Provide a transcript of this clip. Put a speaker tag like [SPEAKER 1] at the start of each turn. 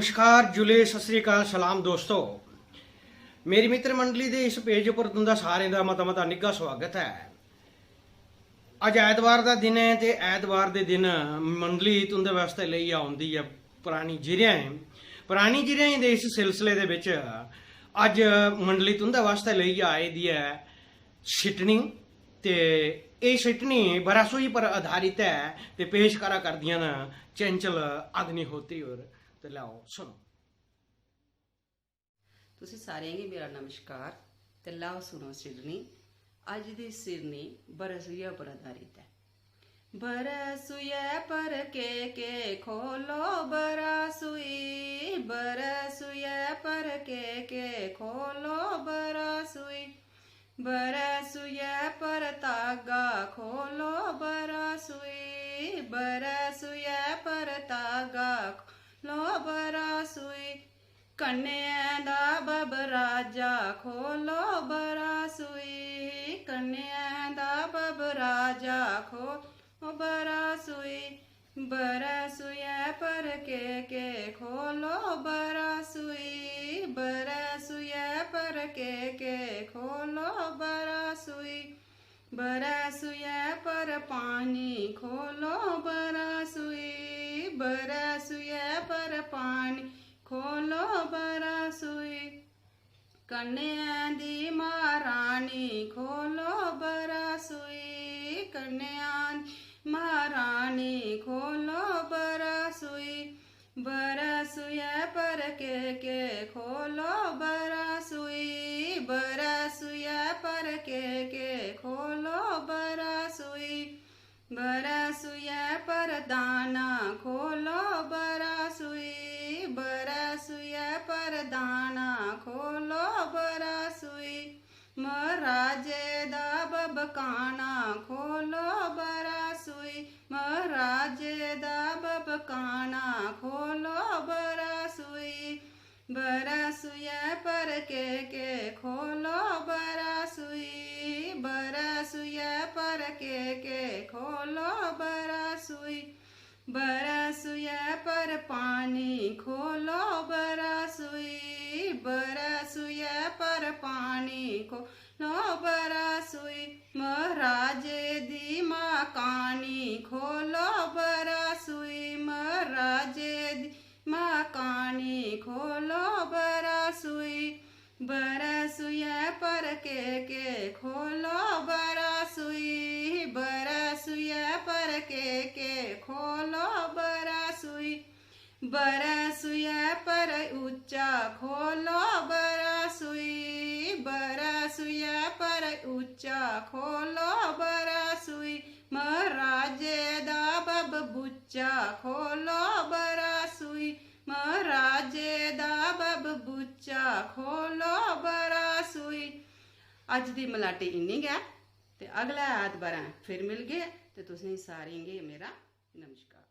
[SPEAKER 1] नमस्कार जुले सत श्री अकाल सलाम दोस्तों। मेरी मित्र मंडली के इस पेज पर तुंदा सारे का मता मता निघा स्वागत है। अज ऐतवार का दिन है तो ऐतवार के दिन मंडली तुंदे वास्ते लई आउंदी है पुरानी जिरियां दे इस सिलसिले दे विच अज मंडली तुंदे वास्ते लई आई दी है सिटनी ते ये सिटनी बरासोई पर आधारित है ते पेश करा करदियां न चंचल अग्निहोत्री और ते लाओ सुनो।
[SPEAKER 2] तुसी सारें गी मेरा नमस्कार ते लाओ सुनो सिरनी। अज दी सिरनी बरसुए पर आधारित है। बरसुए पर के खोलो बरसुई, बरसुए पर के खोलो बरसुई, बरसुए पर तागा खोलो बरसुई, बरसुए पर तागा लो बरसुई, कन्या दा बबराजा खोलो बरसुई, कन्या दा बबराजा खोलो बरसुई, बरसुए पर के खोलो बरसुई, बरसुए पर के खोलो बरसुई, बरसुए पर पानी खोलो बरसुई, बरसुए पर पानी खोलो बरसुई, कन्या दी महारानी खोलो बरसुई, कन्या महारानी खोलो बरसुई, बरसुए पर के खोलो बरसुई, बरसुए पर के खोलो बरसुई, बरसुए पर दाना खोलो बरसुई, बरसुए पर दाना खोलो बरसुई, महाराजे दा बबकाना खोलो बरसुई, महाराजे दा बबकाना खोलो बरसुई, बरसुए पर के खोलो बरसुई, बरसुए पर के खोलो बरसुई, बरसुए पर पानी खोलो बरसुई, बरसुए पर पानी खोलो बरसुई, महाराजे दी मकानी खोलो बरसुई, महाराजे दी मकानी खोलो बरसुई, बरसुए पर के खोलो बरसुई, बरसुए पर के खोलो बरसुई, बरसुए पर ऊंचा खोलो बरसुई, बरसुए पर ऊंचा खोलो बरसुई, महाराजे दा बबूचा खोलो बरसुई, महाराजे दा बबूचा खोलो बरसुई। अज दी मलाटी इन्नी गै ते अगला ऐतबार फिर मिल गए ते तुसें सारें गी मेरा नमस्कार।